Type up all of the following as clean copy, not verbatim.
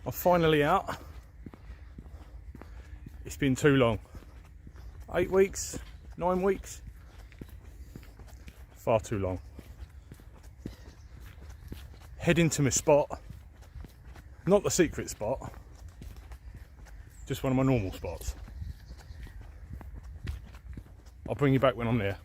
I'm finally out. It's been too long. 8 weeks, 9 weeks. Far too long. Heading to my spot. Not the secret spot. Just one of my normal spots. I'll bring you back when I'm there.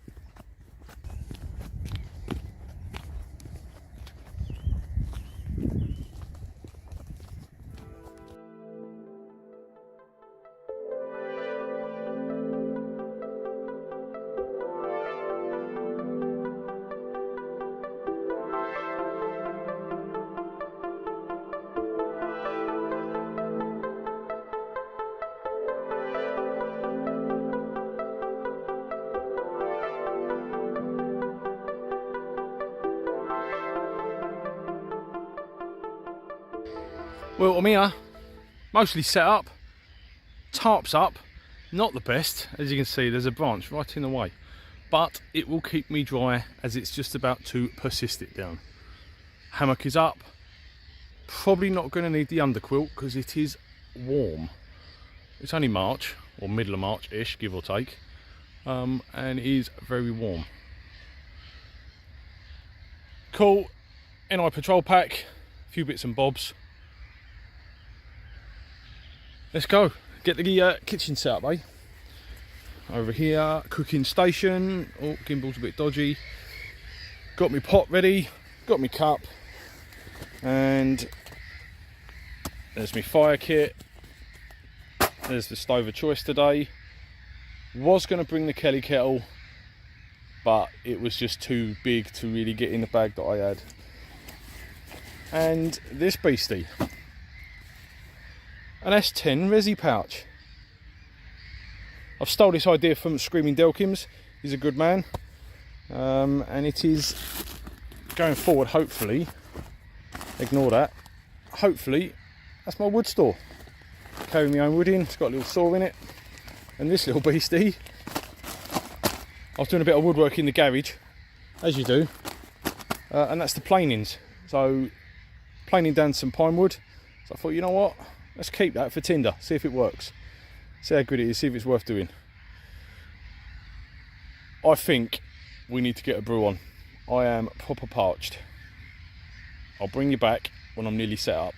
Well, I'm here, mostly set up, tarp's up, not the best. As you can see, there's a branch right in the way, but it will keep me dry as it's just about to persist it down. Hammock is up, probably not going to need the underquilt because it is warm. It's only March, or middle of March-ish, give or take, and it is very warm. Cool, N.I Patrol pack, a few bits and bobs. Let's go, get the kitchen set up, eh? Over here, cooking station. Oh, gimbal's a bit dodgy. Got my pot ready, got my cup, and there's my fire kit. There's the stove of choice today. Was going to bring the Kelly kettle, but it was just too big to really get in the bag that I had. And this beastie. An S10 Resi pouch. I've stole this idea from Screaming Delkins. He's a good man, and it is going forward. Hopefully, ignore that. Hopefully, that's my wood store. Carry my own wood in. It's got a little saw in it, and this little beastie. I was doing a bit of woodwork in the garage, as you do, and that's the planings. So, planing down some pine wood. So I thought, you know what? Let's keep that for tinder, see if it works. See how good it is, see if it's worth doing. I think we need to get a brew on. I am proper parched. I'll bring you back when I'm nearly set up.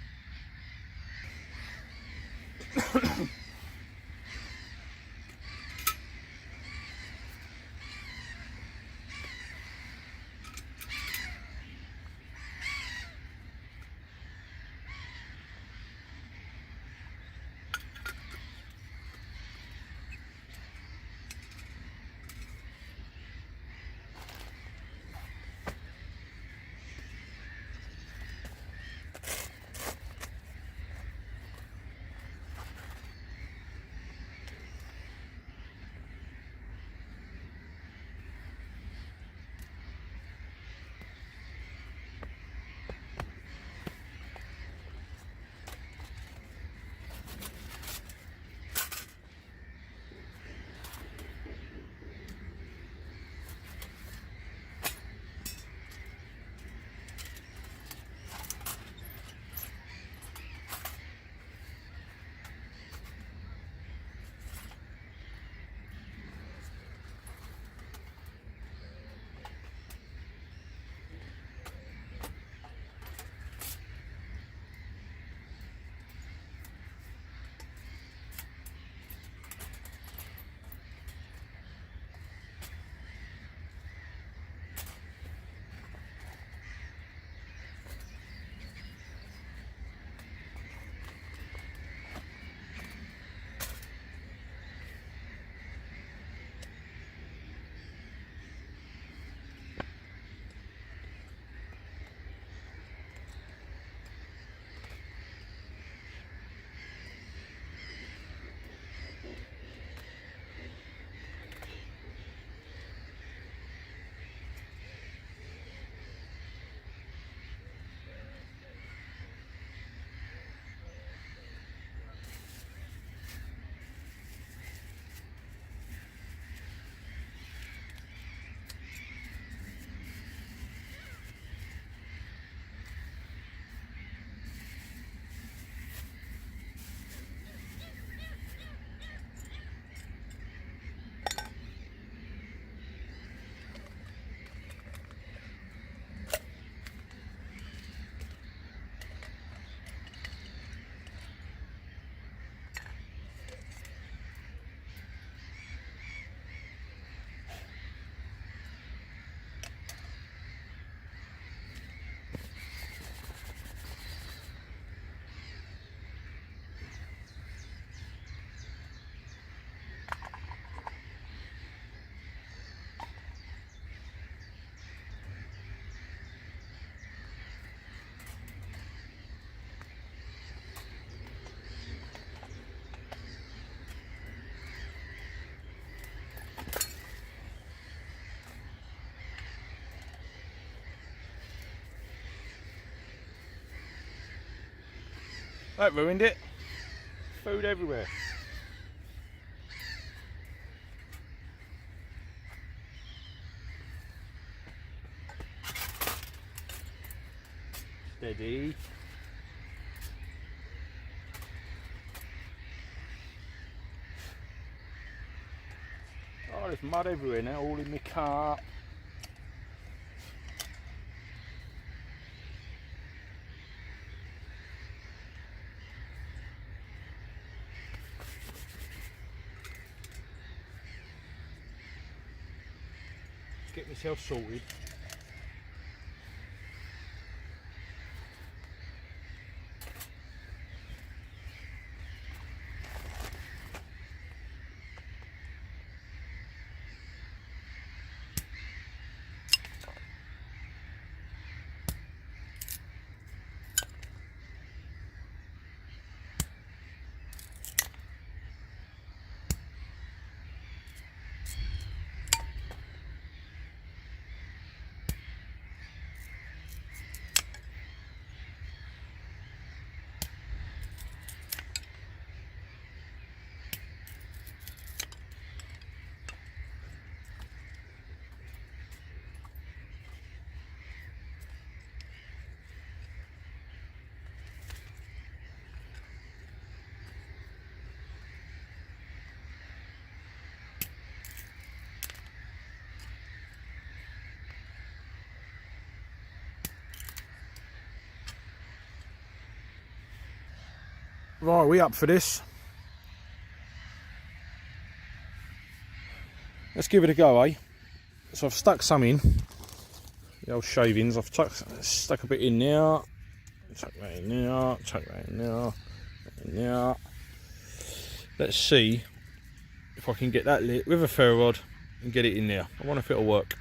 That ruined it. Food everywhere. Steady. Oh, there's mud everywhere now, all in my car. Get myself sorted. Right, we up for this? Let's give it a go, eh? So I've stuck some in, the old shavings. I've stuck a bit in there, chuck that in there, chuck that in there, in there. Let's see if I can get that lit with a ferro rod and get it in there. I wonder if it'll work.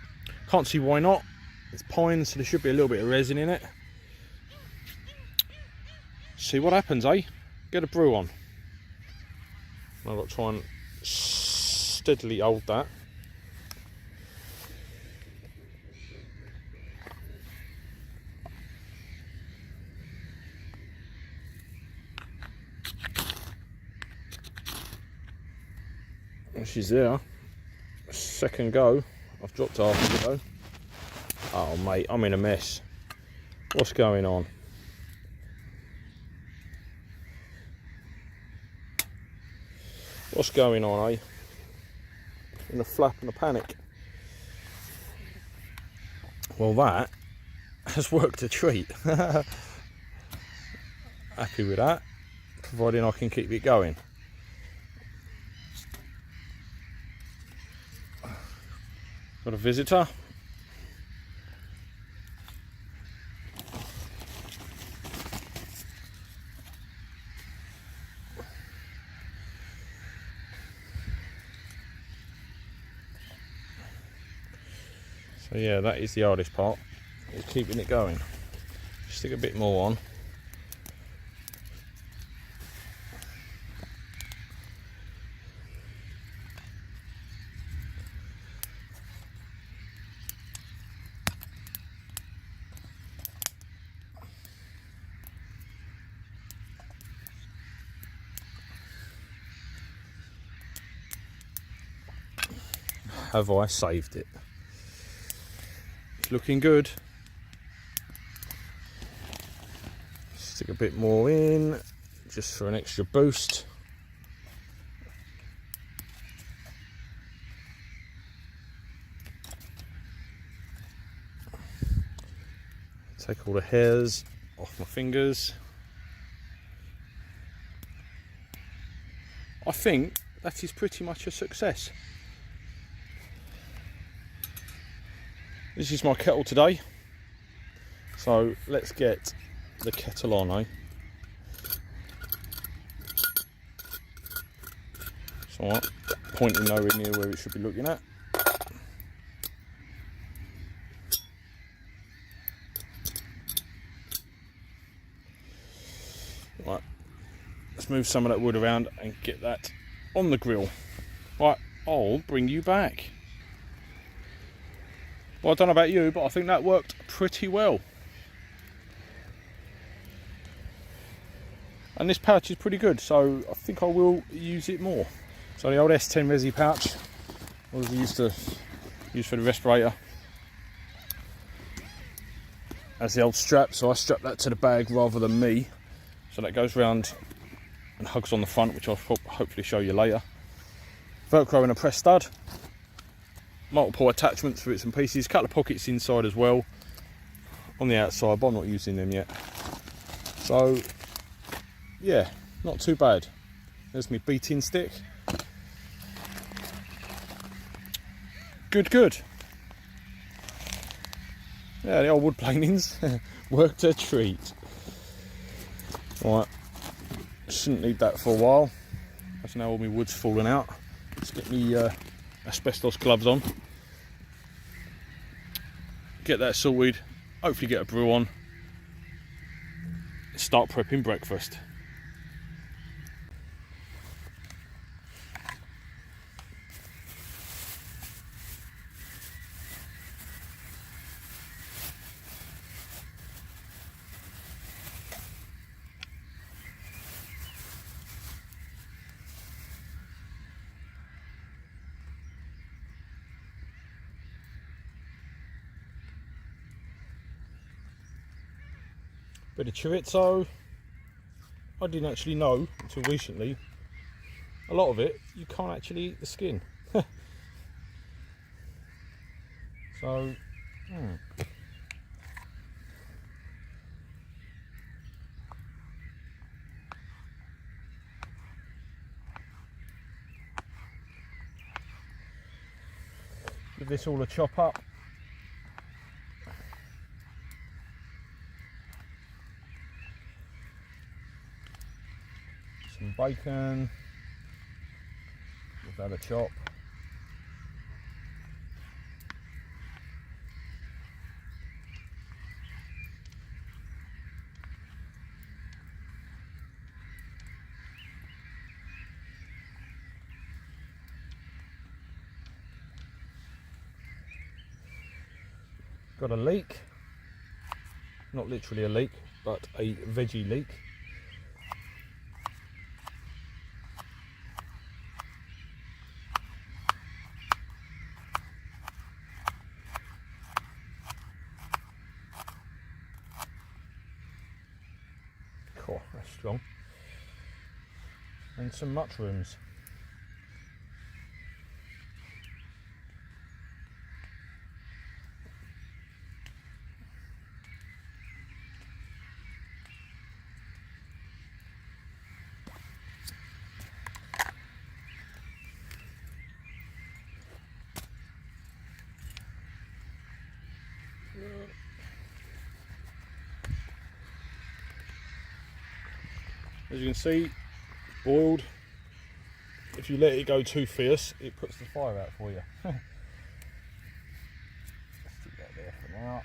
Can't see why not. It's pine, so there should be a little bit of resin in it. See what happens, eh? Get a brew on. I've got to try and steadily hold that. She's there. Second go. I've dropped half of it though. Oh mate, I'm in a mess. What's going on? What's going on, eh? In a flap and a panic. Well, that has worked a treat. Happy with that, providing I can keep it going. Got a visitor. So yeah, that is the hardest part, is keeping it going. Stick a bit more on. Have I saved it? It's looking good. Stick a bit more in, just for an extra boost. Take all the hairs off my fingers. I think that is pretty much a success. This is my kettle today, so let's get the kettle on, eh? It's alright, pointing nowhere near where it should be looking at. Right, let's move some of that wood around and get that on the grill. Right, I'll bring you back. Well, I don't know about you, but I think that worked pretty well. and this pouch is pretty good, so I think I will use it more. So the old S10 Resi pouch, I was used to use for the respirator, as the old strap, so I strap that to the bag rather than me, so that goes round and hugs on the front, which I'll hopefully show you later. Velcro and a press stud, multiple attachments for bits and pieces, a couple of pockets inside as well on the outside, but I'm not using them yet. So yeah, not too bad. There's my beating stick. Good. Yeah, the old wood planings worked a treat. Right, shouldn't need that for a while. That's now all my wood's fallen out. Let's get me asbestos gloves on. Get that sorted. Hopefully get a brew on. Start prepping breakfast. Bit of chorizo. I didn't actually know until recently. A lot of it, you can't actually eat the skin. So, give this all a chop up. Some bacon, give that a chop. Got a leek, not literally a leek, but a veggie leek. Cool, that's strong. And some mushrooms. As you can see, boiled. If you let it go too fierce, it puts the fire out for you. Let's stick that there for now.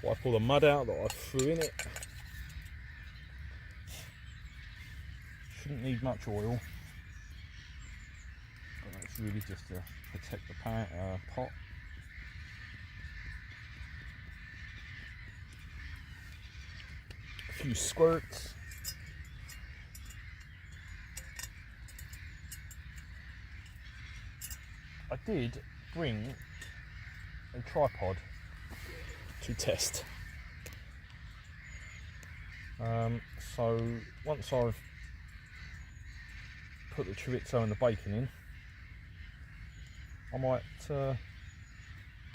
Wipe all the mud out that I threw in it. Shouldn't need much oil. But it's really just to protect the pot. A few squirts. I did bring a tripod to test. So once I've put the chorizo and the bacon in, I might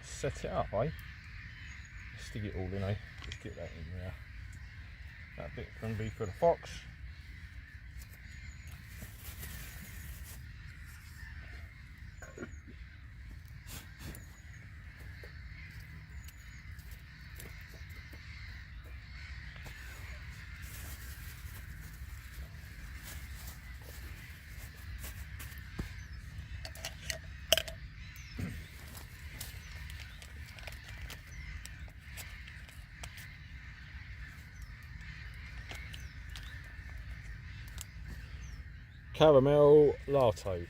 set it up, stick it all in, just get that in there. That bit can be for the fox. caramel latte.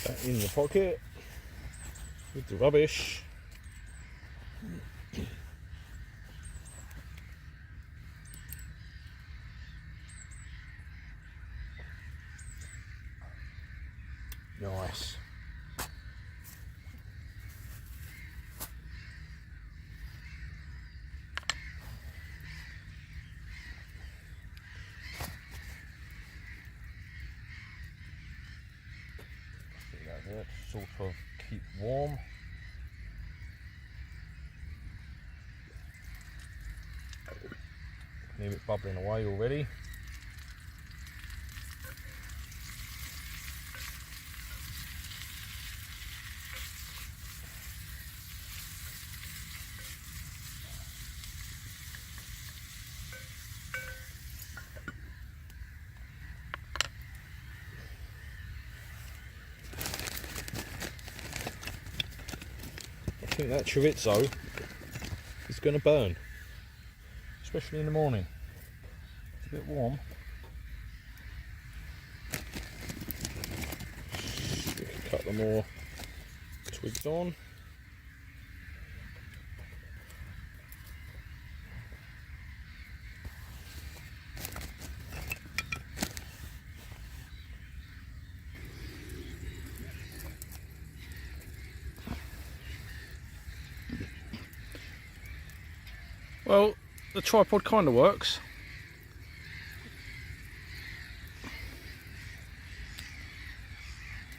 That in the pocket with the rubbish. Nice. There to sort of keep warm. Leave it bubbling away already. I think that chorizo is going to burn, especially in the morning. It's a bit warm. Stick a couple more twigs on. Well, the tripod kind of works.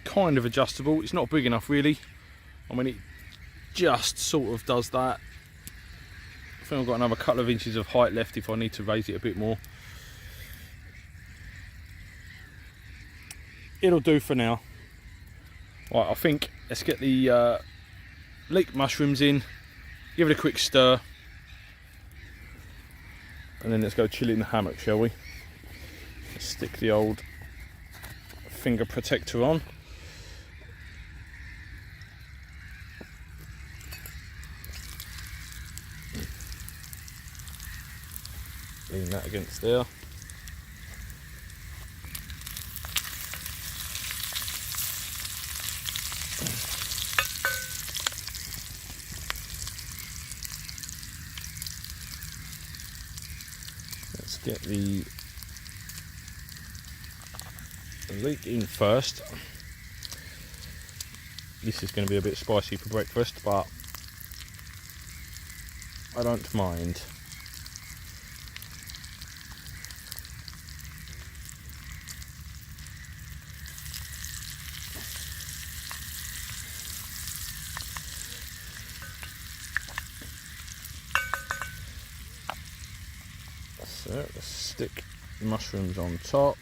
Kind of adjustable. It's not big enough really. I mean, it just sort of does that. I think I've got another couple of inches of height left if I need to raise it a bit more. It'll do for now. Right, I think let's get the leek mushrooms in, give it a quick stir, and then let's go chill in the hammock, shall we? Let's stick the old finger protector on. Lean that against there. Let's get the leek in first. This is going to be a bit spicy for breakfast, but I don't mind. So let's stick the mushrooms on top.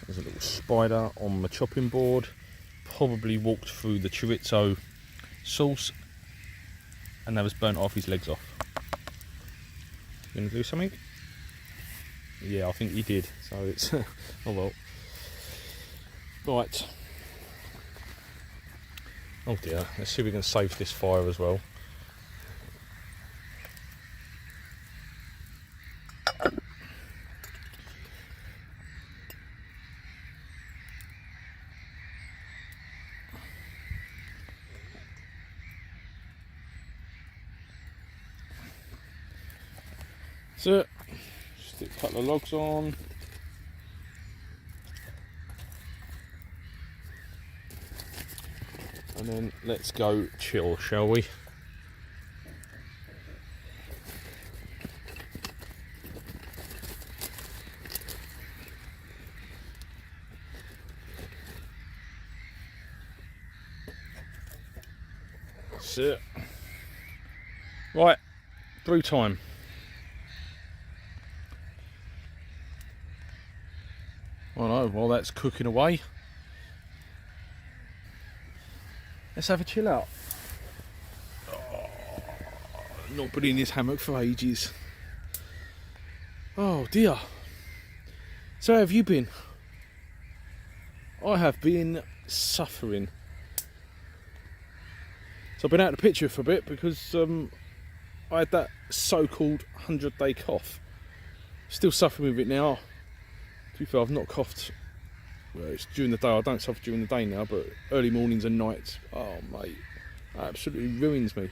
There's a little spider on my chopping board. Probably walked through the chorizo sauce and that was burnt off his legs off. You gonna do something? Yeah, I think he did. So it's oh well. Right. Oh dear, let's see if we can save this fire as well. So, stick a couple of logs on. And then let's go chill, shall we? That's it. Right, brew time. Oh no, while that's cooking away, let's have a chill out. Oh, not been in this hammock for ages. Oh dear. So how have you been? I have been suffering. So I've been out of the picture for a bit because I had that so-called 100-day cough. Still suffering with it now. To be fair, I've not coughed. Well, it's during the day. I don't suffer during the day now, but early mornings and nights, oh mate, absolutely ruins me.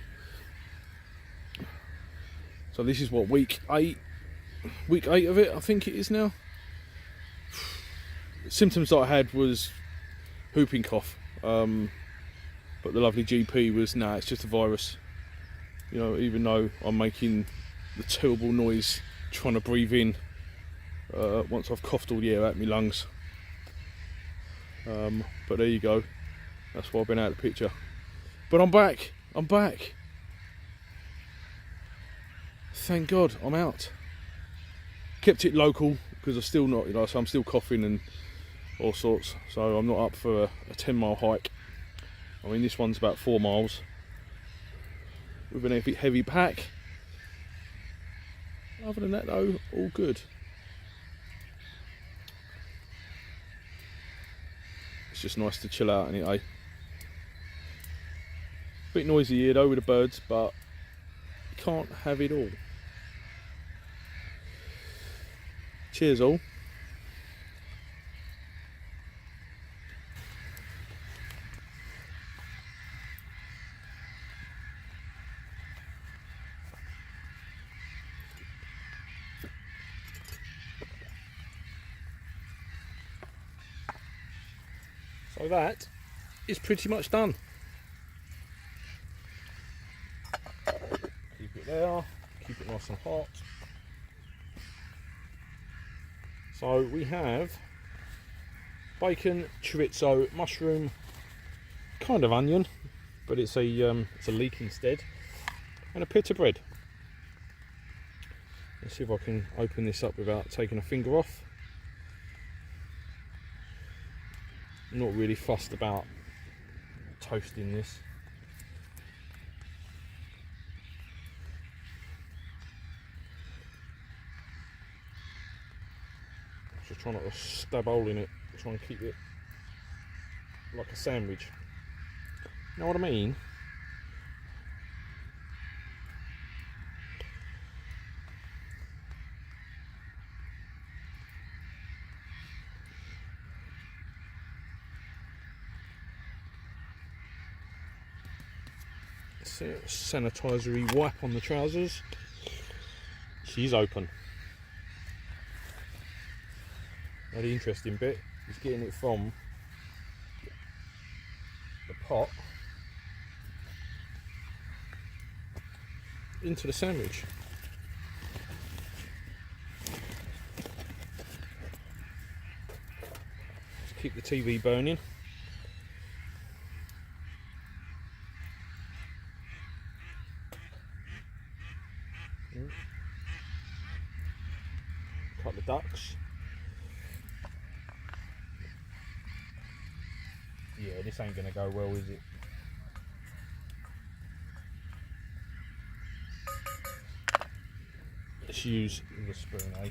So this is what, week 8 of it, I think it is now. The symptoms that I had was whooping cough, but the lovely GP was, nah, it's just a virus. You know, even though I'm making the terrible noise trying to breathe in once I've coughed all the air out of my lungs. But there you go. That's why I've been out of the picture. But I'm back. Thank God I'm out. Kept it local because I'm still not, you know, so I'm still coughing and all sorts. So I'm not up for a 10-mile hike. I mean, this one's about 4 miles with an heavy pack. Other than that though, all good. It's just nice to chill out anyway. Bit noisy here though with the birds, but you can't have it all. Cheers all. So that is pretty much done. Keep it there, keep it nice and hot. So we have bacon, chorizo, mushroom, kind of onion, but it's a leek instead, and a pita bread. Let's see if I can open this up without taking a finger off. I'm not really fussed about toasting this. Just trying not to stab a hole in it, try and keep it like a sandwich. You know what I mean? Sanitizery wipe on the trousers. She's open. Now the interesting bit is getting it from the pot into the sandwich. Just keep the TV burning. Cut the ducks. Yeah, this ain't gonna go well, is it? Let's use the spoon, eh?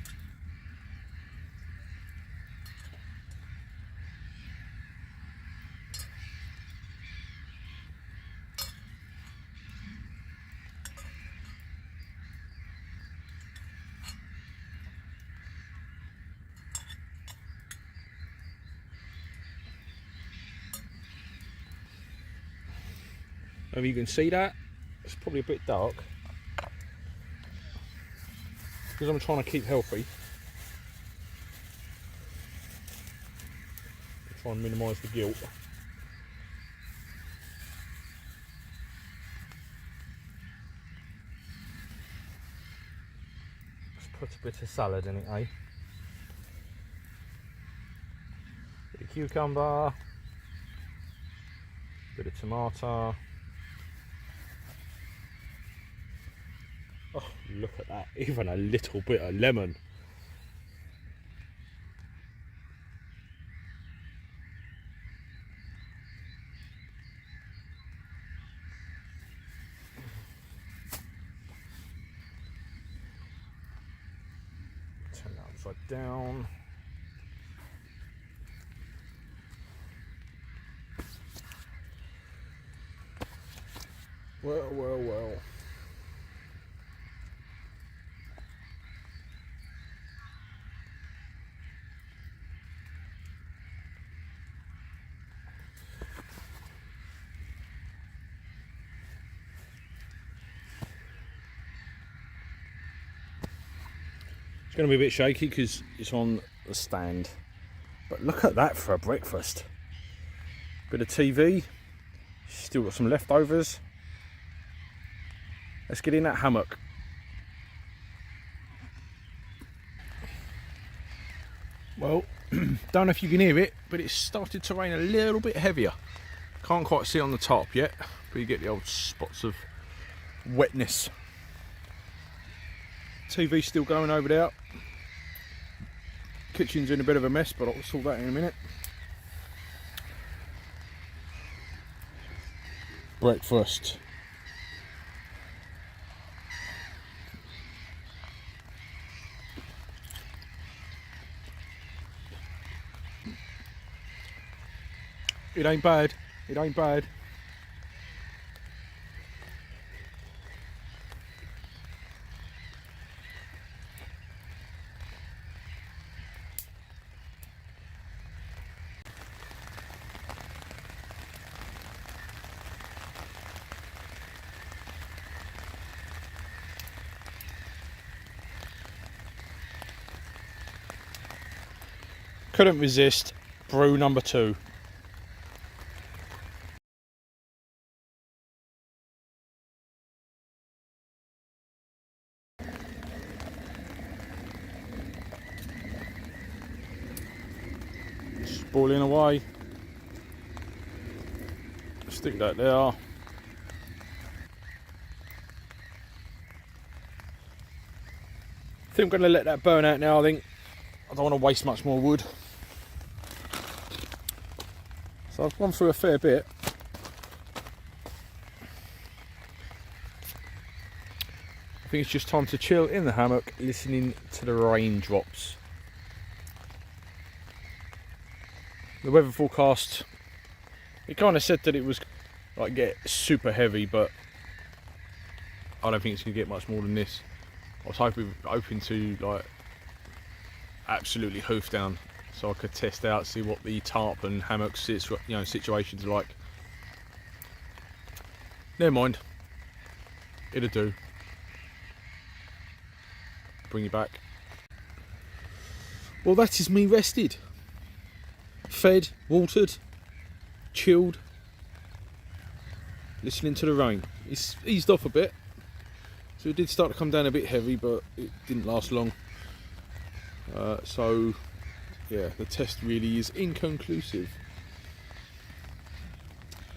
Maybe you can see that. It's probably a bit dark because I'm trying to keep healthy. Try and minimise the guilt. Let's put a bit of salad in it, eh? Bit of cucumber, bit of tomato. Look at that, even a little bit of lemon. Turn that upside down. Well, well, well. It's going to be a bit shaky because it's on the stand. But look at that for a breakfast. Bit of TV. Still got some leftovers. Let's get in that hammock. Well, don't know if you can hear it, but it's started to rain a little bit heavier. Can't quite see on the top yet, but you get the old spots of wetness. TV's still going over there. Kitchen's in a bit of a mess, but I'll sort that in a minute. Breakfast. It ain't bad. It ain't bad. Couldn't resist brew number 2. Just boiling away. Stick that there. I think I'm going to let that burn out now. I think I don't want to waste much more wood. So I've gone through a fair bit. I think it's just time to chill in the hammock, listening to the raindrops. The weather forecast, it kind of said that it was like get super heavy, but I don't think it's going to get much more than this. I was hoping to like absolutely hoof down, so I could test out, see what the tarp and hammock situations are like. Never mind, it'll do. Bring you back. Well, that is me rested, fed, watered, chilled, listening to the rain. It's eased off a bit, so it did start to come down a bit heavy, but it didn't last long. So yeah, the test really is inconclusive.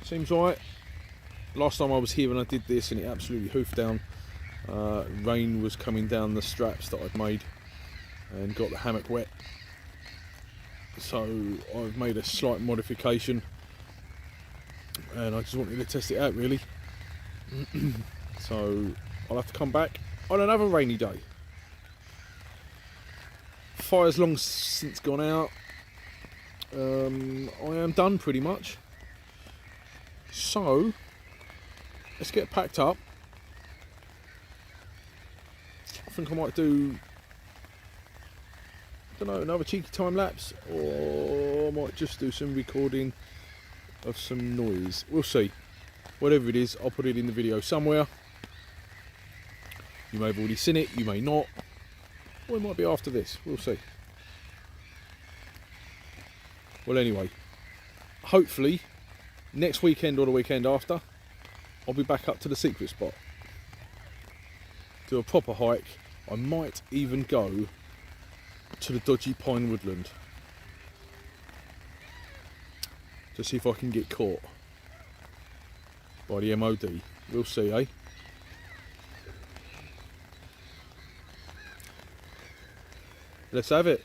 Seems right. Last time I was here and I did this and it absolutely hoofed down. Rain was coming down the straps that I'd made and got the hammock wet. So I've made a slight modification and I just wanted to test it out really. So I'll have to come back on another rainy day. Fire's long since gone out. I am done pretty much. So let's get packed up. I think I might do, I don't know, another cheeky time lapse, or I might just do some recording of some noise. We'll see. Whatever it is, I'll put it in the video somewhere. You may have already seen it, you may not. Or it might be after this, we'll see. Well, anyway, hopefully next weekend or the weekend after, I'll be back up to the secret spot. Do a proper hike. I might even go to the dodgy pine woodland to see if I can get caught by the MOD. We'll see, eh? let's have it.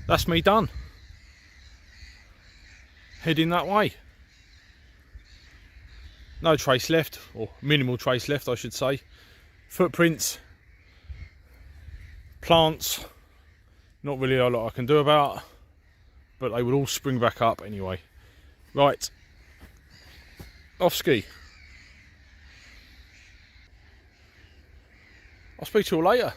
That's me done. Heading that way. No trace left, or minimal trace left I should say. Footprints, plants, not really a lot I can do about, but they will all spring back up anyway. Right, off ski. I'll speak to you all later.